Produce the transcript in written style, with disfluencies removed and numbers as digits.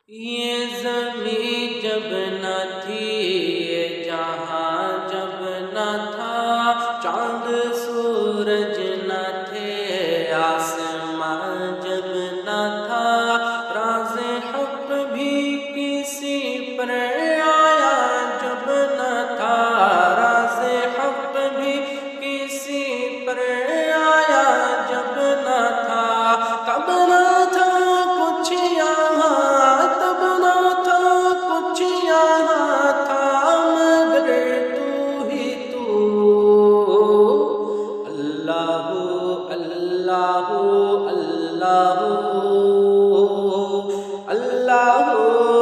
یہ زمین جب نہ تھی، یہ جہاں جب نہ تھا، چاند سورج نہ تھے، آسمان جب نہ تھا، راز حق بھی کسی پر آیا جب نہ تھا، راز حق بھی کسی پر آیا جب نہ تھا، تب نہ تھا کچھ یہاں، تب نہ تھا کچھ یہاں تھا، مگر تو ہی تو، اللہ اللہ اللہ اللہ